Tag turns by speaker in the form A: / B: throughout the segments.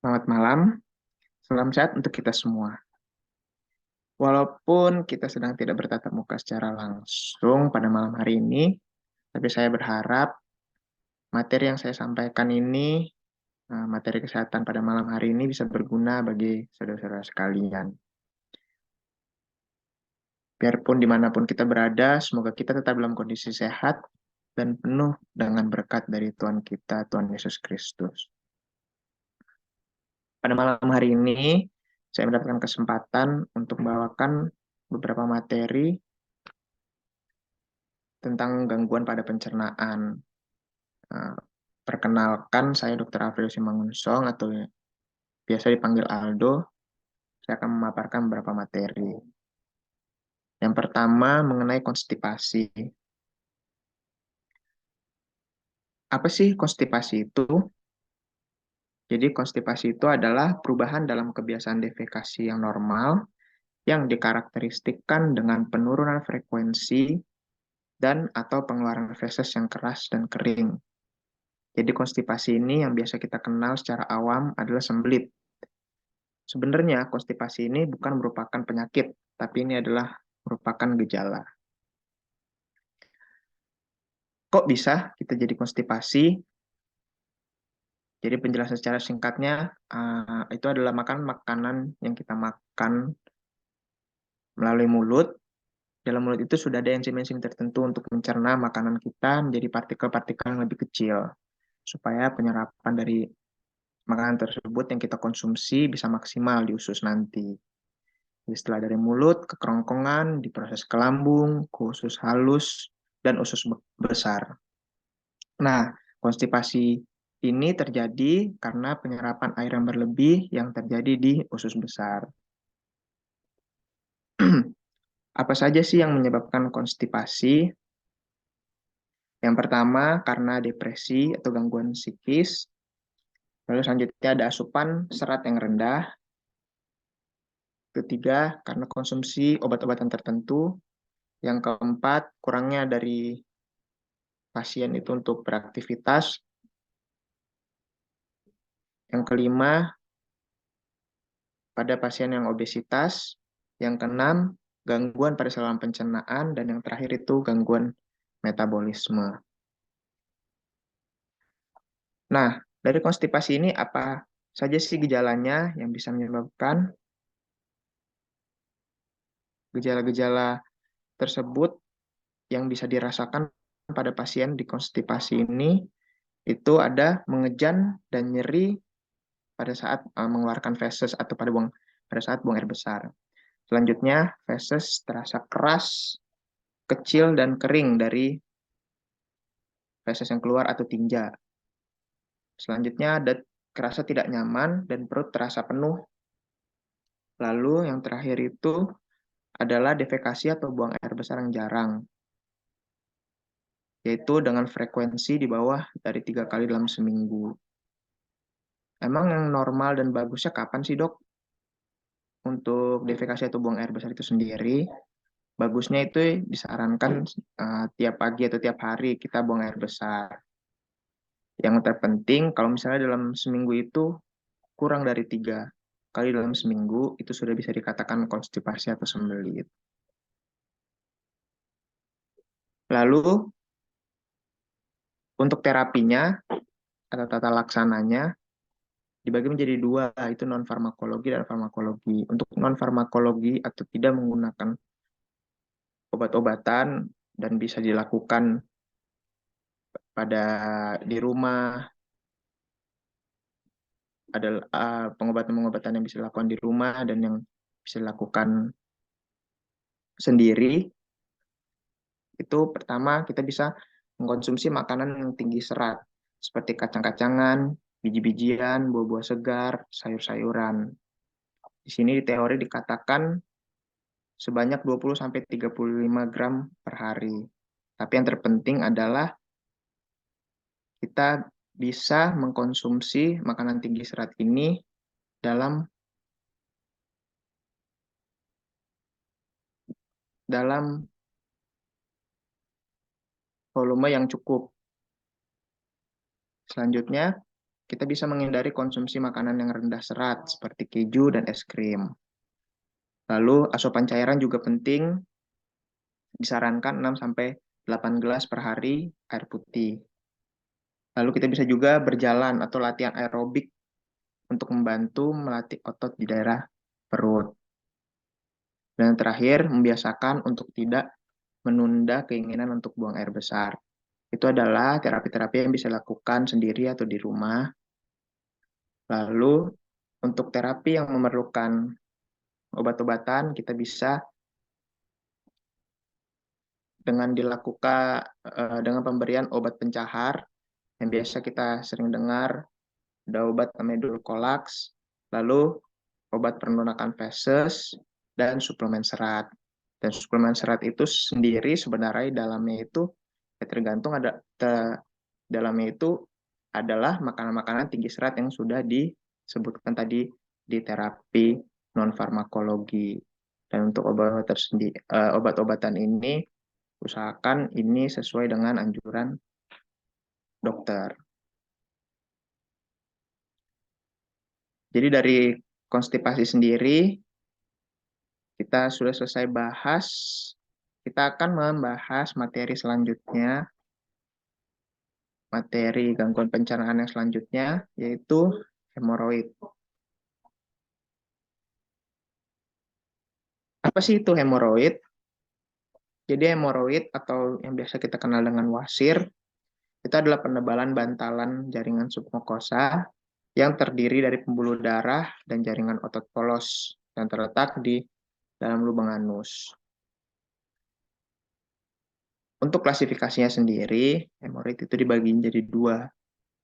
A: Selamat malam, salam sehat untuk kita semua. Walaupun kita sedang tidak bertatap muka secara langsung pada malam hari ini, tapi saya berharap materi yang saya sampaikan ini, materi kesehatan pada malam hari ini bisa berguna bagi saudara-saudara sekalian. Biarpun dimanapun kita berada, semoga kita tetap dalam kondisi sehat dan penuh dengan berkat dari Tuhan kita, Tuhan Yesus Kristus. Pada malam hari ini, saya mendapatkan kesempatan untuk membawakan beberapa materi tentang gangguan pada pencernaan. Nah, perkenalkan, saya Dr. Afril Simangunsong atau biasa dipanggil Aldo. Saya akan memaparkan beberapa materi. Yang pertama mengenai konstipasi. Apa sih konstipasi itu? Jadi konstipasi itu adalah perubahan dalam kebiasaan defekasi yang normal yang dikarakteristikkan dengan penurunan frekuensi dan atau pengeluaran feses yang keras dan kering. Jadi konstipasi ini yang biasa kita kenal secara awam adalah sembelit. Sebenarnya konstipasi ini bukan merupakan penyakit, tapi ini adalah merupakan gejala. Kok bisa kita jadi konstipasi? Jadi penjelasan secara singkatnya, itu adalah makanan-makanan yang kita makan melalui mulut. Dalam mulut itu sudah ada enzim-enzim tertentu untuk mencerna makanan kita menjadi partikel-partikel yang lebih kecil, supaya penyerapan dari makanan tersebut yang kita konsumsi bisa maksimal di usus nanti. Jadi setelah dari mulut ke kerongkongan, diproses ke lambung, ke usus halus, dan usus besar. Nah, konstipasi ini terjadi karena penyerapan air yang berlebih yang terjadi di usus besar. Apa saja sih yang menyebabkan konstipasi? Yang pertama, karena depresi atau gangguan psikis. Lalu selanjutnya ada asupan serat yang rendah. Ketiga, karena konsumsi obat-obatan tertentu. Yang keempat, kurangnya dari pasien itu untuk beraktivitas. Yang kelima, pada pasien yang obesitas. Yang keenam, gangguan pada saluran pencernaan. Dan yang terakhir itu gangguan metabolisme. Nah, dari konstipasi ini apa saja sih gejalanya yang bisa menyebabkan? Gejala-gejala tersebut yang bisa dirasakan pada pasien di konstipasi ini itu ada mengejan dan nyeri pada saat mengeluarkan feses atau pada saat buang air besar. Selanjutnya, feses terasa keras, kecil, dan kering dari feses yang keluar atau tinja. Selanjutnya, ada kerasa tidak nyaman dan perut terasa penuh. Lalu yang terakhir itu adalah defekasi atau buang air besar yang jarang, yaitu dengan frekuensi di bawah dari 3 kali dalam seminggu. Emang yang normal dan bagusnya kapan sih, Dok? Untuk defekasi atau buang air besar itu sendiri, bagusnya itu disarankan tiap pagi atau tiap hari kita buang air besar. Yang terpenting, kalau misalnya dalam seminggu itu kurang dari 3 kali dalam seminggu, itu sudah bisa dikatakan konstipasi atau sembelit. Lalu, untuk terapinya atau tata laksananya, dibagi menjadi dua, itu non-farmakologi dan farmakologi. Untuk non-farmakologi atau tidak menggunakan obat-obatan dan bisa dilakukan pada di rumah, ada pengobatan-pengobatan yang bisa dilakukan di rumah dan yang bisa dilakukan sendiri. Itu pertama kita bisa mengkonsumsi makanan yang tinggi serat seperti kacang-kacangan, biji-bijian, buah-buah segar, sayur-sayuran. Di sini di teori dikatakan sebanyak 20-35 gram per hari. Tapi yang terpenting adalah kita bisa mengkonsumsi makanan tinggi serat ini dalam dalam volume yang cukup. Selanjutnya, kita bisa menghindari konsumsi makanan yang rendah serat seperti keju dan es krim. Lalu asupan cairan juga penting, disarankan 6-8 gelas per hari air putih. Lalu kita bisa juga berjalan atau latihan aerobik untuk membantu melatih otot di daerah perut. Dan terakhir, membiasakan untuk tidak menunda keinginan untuk buang air besar. Itu adalah terapi-terapi yang bisa dilakukan sendiri atau di rumah. Lalu, untuk terapi yang memerlukan obat-obatan, kita bisa dengan dengan pemberian obat pencahar yang biasa kita sering dengar, ada obat namanya Dulcolax, lalu obat penurunan feses, dan suplemen serat. Dan suplemen serat itu sendiri sebenarnya dalamnya itu tergantung dalamnya itu adalah makanan-makanan tinggi serat yang sudah disebutkan tadi di terapi non farmakologi. Dan untuk obat-obatan ini usahakan ini sesuai dengan anjuran dokter. Jadi dari konstipasi sendiri kita sudah selesai bahas. Kita akan membahas materi selanjutnya, materi gangguan pencernaan yang selanjutnya, yaitu hemoroid. Apa sih itu hemoroid? Jadi hemoroid atau yang biasa kita kenal dengan wasir, itu adalah penebalan bantalan jaringan submukosa yang terdiri dari pembuluh darah dan jaringan otot polos yang terletak di dalam lubang anus. Untuk klasifikasinya sendiri, hemoroid itu dibagi menjadi dua.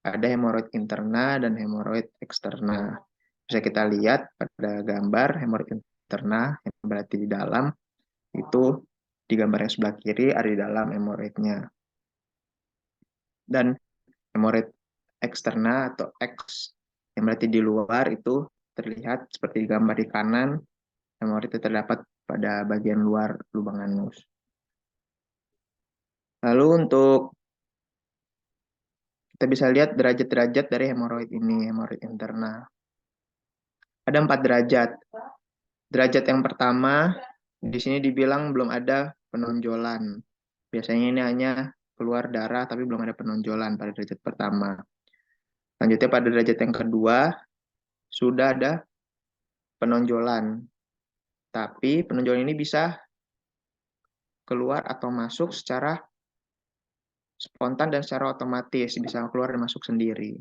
A: Ada hemoroid interna dan hemoroid eksterna. Bisa kita lihat pada gambar hemoroid interna yang berarti di dalam, itu di gambar yang sebelah kiri ada di dalam hemoroidnya. Dan hemoroid eksterna atau X yang berarti di luar itu terlihat seperti di gambar di kanan, hemoroid itu terdapat pada bagian luar lubang anus. Lalu untuk kita bisa lihat derajat-derajat dari hemoroid ini, hemoroid interna. Ada 4 derajat. Derajat yang pertama, di sini dibilang belum ada penonjolan. Biasanya ini hanya keluar darah, tapi belum ada penonjolan pada derajat pertama. Selanjutnya pada derajat yang kedua, sudah ada penonjolan. Tapi penonjolan ini bisa keluar atau masuk secara spontan dan secara otomatis, bisa keluar dan masuk sendiri.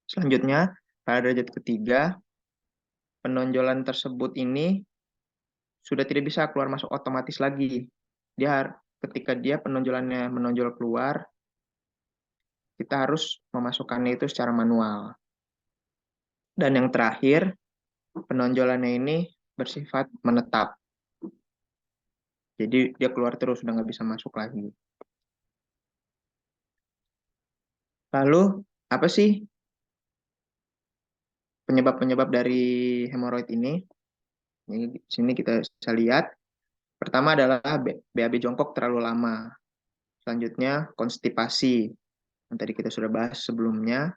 A: Selanjutnya, pada derajat ketiga, penonjolan tersebut ini sudah tidak bisa keluar masuk otomatis lagi. Ketika dia penonjolannya menonjol keluar, kita harus memasukkannya itu secara manual. Dan yang terakhir, penonjolannya ini bersifat menetap. Jadi dia keluar terus, sudah nggak bisa masuk lagi. Lalu, apa sih penyebab-penyebab dari hemoroid ini? Di sini kita bisa lihat. Pertama adalah BAB jongkok terlalu lama. Selanjutnya, konstipasi, yang tadi kita sudah bahas sebelumnya.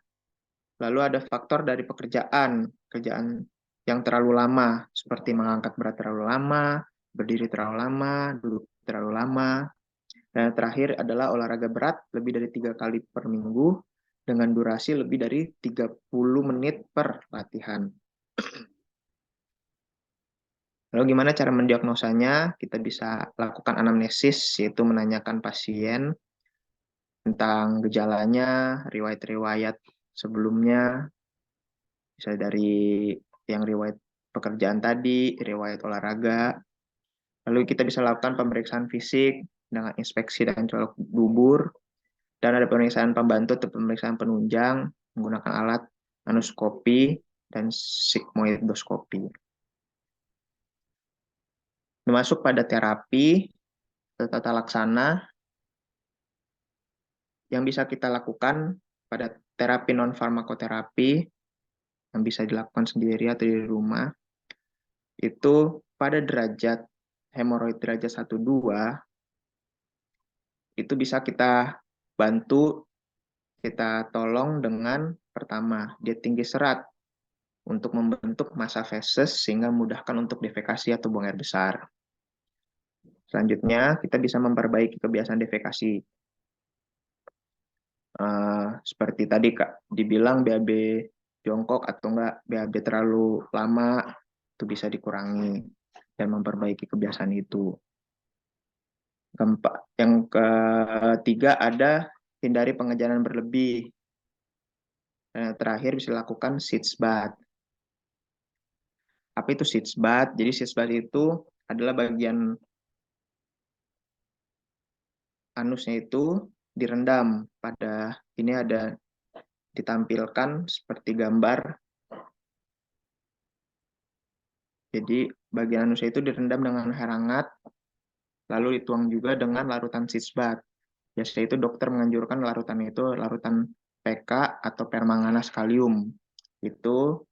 A: Lalu ada faktor dari pekerjaan yang terlalu lama, seperti mengangkat berat terlalu lama, berdiri terlalu lama, duduk terlalu lama. Dan yang terakhir adalah olahraga berat lebih dari 3 kali per minggu dengan durasi lebih dari 30 menit per latihan. Lalu gimana cara mendiagnosanya? Kita bisa lakukan anamnesis, yaitu menanyakan pasien tentang gejalanya, riwayat-riwayat sebelumnya, bisa dari yang riwayat pekerjaan tadi, riwayat olahraga. Lalu kita bisa lakukan pemeriksaan fisik dengan inspeksi dan colok bubur, dan ada pemeriksaan pembantu atau pemeriksaan penunjang menggunakan alat anuskopi dan sigmoidoskopi. Termasuk pada terapi tata laksana yang bisa kita lakukan pada terapi non farmakoterapi yang bisa dilakukan sendiri atau di rumah, itu pada derajat hemoroid derajat 1-2 itu bisa kita bantu, kita tolong dengan Pertama, dia tinggi serat untuk membentuk massa feses sehingga memudahkan untuk defekasi atau buang air besar. Selanjutnya, kita bisa memperbaiki kebiasaan defekasi. Seperti tadi Kak, dibilang BAB jongkok atau enggak BAB terlalu lama, itu bisa dikurangi dan memperbaiki kebiasaan itu. Yang ketiga ada hindari pengejaran berlebih. Dan yang terakhir bisa dilakukan sitz bath. Apa itu sitz bath? Jadi sitz bath itu adalah bagian anusnya itu direndam. Pada ini ada ditampilkan seperti gambar. Jadi bagian anusnya itu direndam dengan air hangat, lalu dituang juga dengan larutan sitz bath. Biasanya itu dokter menganjurkan larutan itu larutan PK atau permanganat kalium. Itu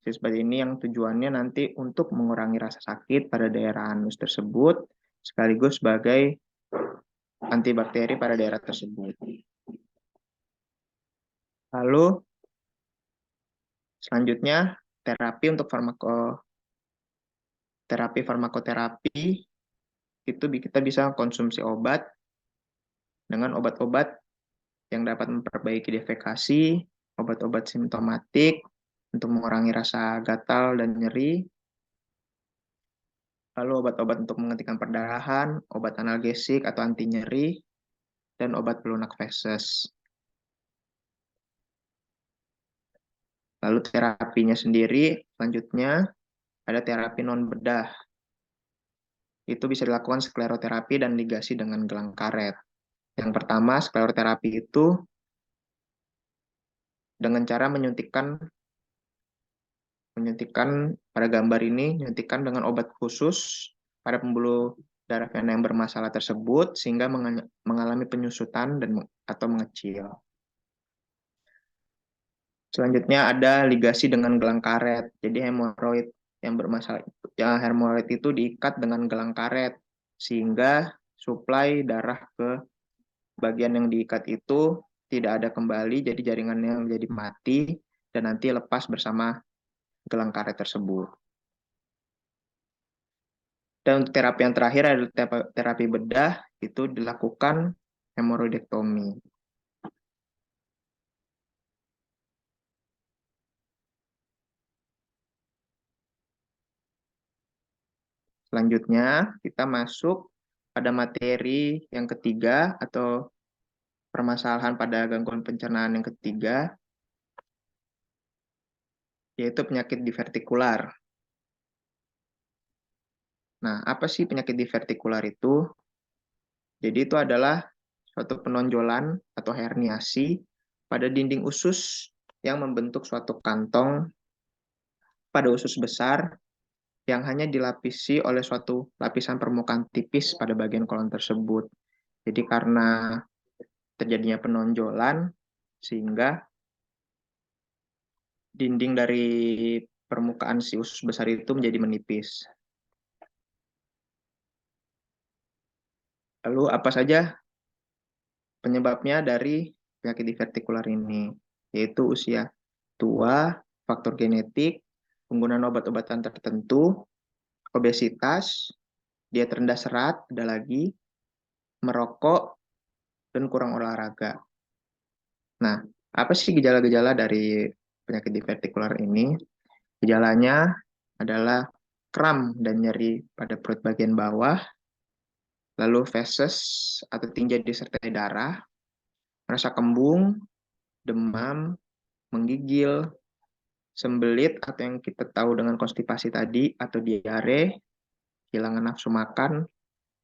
A: sitz bath ini yang tujuannya nanti untuk mengurangi rasa sakit pada daerah anus tersebut, sekaligus sebagai antibakteri pada daerah tersebut. Lalu selanjutnya terapi untuk farmakoterapi itu kita bisa konsumsi obat dengan obat-obat yang dapat memperbaiki defekasi, obat-obat simptomatik untuk mengurangi rasa gatal dan nyeri, lalu obat-obat untuk menghentikan perdarahan, obat analgesik atau anti nyeri, dan obat pelunak feses. Lalu terapinya sendiri, selanjutnya ada terapi non-bedah. Itu bisa dilakukan skleroterapi dan ligasi dengan gelang karet. Yang pertama, skleroterapi itu dengan cara menyuntikkan pada gambar ini, menyuntikkan dengan obat khusus pada pembuluh darah vena yang bermasalah tersebut sehingga mengalami penyusutan atau mengecil. Selanjutnya ada ligasi dengan gelang karet. Jadi hemoroid yang bermasalah hemoroid itu diikat dengan gelang karet sehingga suplai darah ke bagian yang diikat itu tidak ada kembali, jadi jaringannya menjadi mati dan nanti lepas bersama gelang karet tersebut. Dan untuk terapi yang terakhir adalah terapi bedah, itu dilakukan hemoroidektomi. Selanjutnya, kita masuk pada materi yang ketiga atau permasalahan pada gangguan pencernaan yang ketiga, yaitu penyakit divertikular. Nah, apa sih penyakit divertikular itu? Jadi itu adalah suatu penonjolan atau herniasi pada dinding usus yang membentuk suatu kantong pada usus besar yang hanya dilapisi oleh suatu lapisan permukaan tipis pada bagian kolon tersebut. Jadi karena terjadinya penonjolan, sehingga dinding dari permukaan si usus besar itu menjadi menipis. Lalu apa saja penyebabnya dari penyakit divertikular ini? Yaitu usia tua, faktor genetik, penggunaan obat-obatan tertentu, obesitas, diet rendah serat, ada lagi, merokok, dan kurang olahraga. Nah, apa sih gejala-gejala dari penyakit divertikular ini? Gejalanya adalah kram dan nyeri pada perut bagian bawah, lalu feses atau tinja disertai darah, rasa kembung, demam, menggigil, sembelit atau yang kita tahu dengan konstipasi tadi atau diare, kehilangan nafsu makan,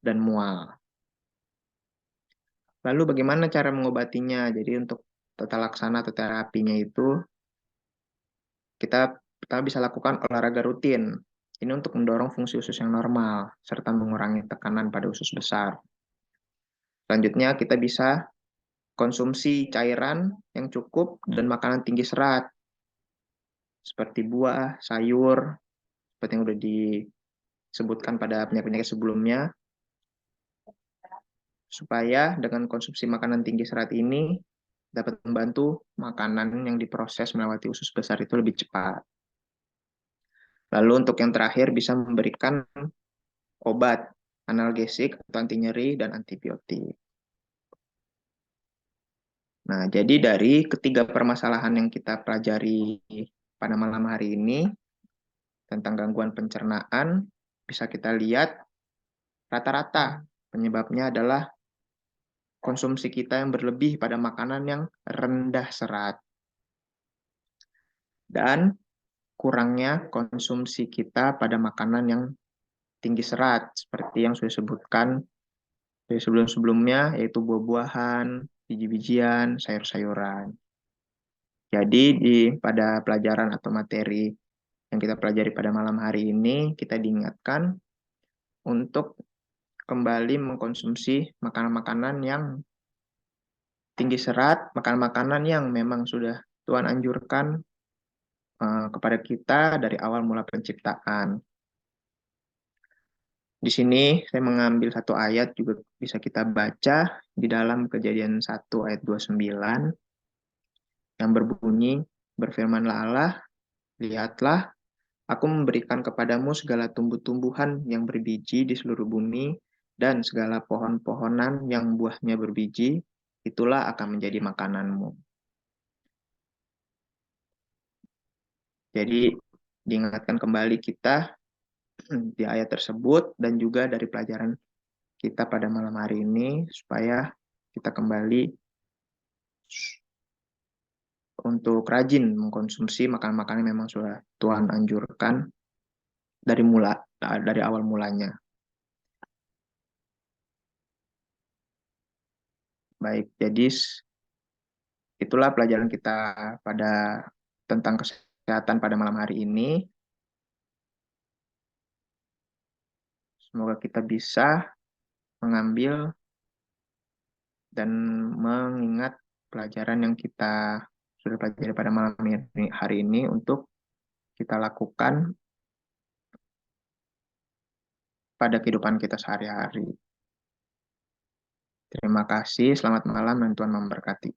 A: dan mual. Lalu bagaimana cara mengobatinya? Jadi untuk tata laksana atau terapinya itu kita bisa lakukan olahraga rutin. Ini untuk mendorong fungsi usus yang normal serta mengurangi tekanan pada usus besar. Selanjutnya kita bisa konsumsi cairan yang cukup dan makanan tinggi serat seperti buah, sayur, seperti yang sudah disebutkan pada penyakit-penyakit sebelumnya, supaya dengan konsumsi makanan tinggi serat ini dapat membantu makanan yang diproses melewati usus besar itu lebih cepat. Lalu untuk yang terakhir bisa memberikan obat analgesik atau anti nyeri dan antibiotik. Nah, jadi dari ketiga permasalahan yang kita pelajari pada malam hari ini tentang gangguan pencernaan, bisa kita lihat rata-rata penyebabnya adalah konsumsi kita yang berlebih pada makanan yang rendah serat dan kurangnya konsumsi kita pada makanan yang tinggi serat seperti yang sudah disebutkan dari sebelum-sebelumnya, yaitu buah-buahan, biji-bijian, sayur-sayuran. Jadi pada pelajaran atau materi yang kita pelajari pada malam hari ini, kita diingatkan untuk kembali mengkonsumsi makanan-makanan yang tinggi serat, makanan-makanan yang memang sudah Tuhan anjurkan kepada kita dari awal mula penciptaan. Di sini saya mengambil satu ayat juga bisa kita baca di dalam Kejadian 1 ayat 29 yang berbunyi, berfirmanlah Allah, lihatlah, aku memberikan kepadamu segala tumbuh-tumbuhan yang berbiji di seluruh bumi dan segala pohon-pohonan yang buahnya berbiji, itulah akan menjadi makananmu. Jadi diingatkan kembali kita di ayat tersebut dan juga dari pelajaran kita pada malam hari ini supaya kita kembali untuk rajin mengkonsumsi makanan-makanan yang memang sudah Tuhan anjurkan dari awal mulanya. Baik, jadi itulah pelajaran kita pada tentang kesehatan pada malam hari ini. Semoga kita bisa mengambil dan mengingat pelajaran yang kita sudah pelajari pada malam hari ini untuk kita lakukan pada kehidupan kita sehari-hari. Terima kasih, selamat malam dan Tuhan memberkati.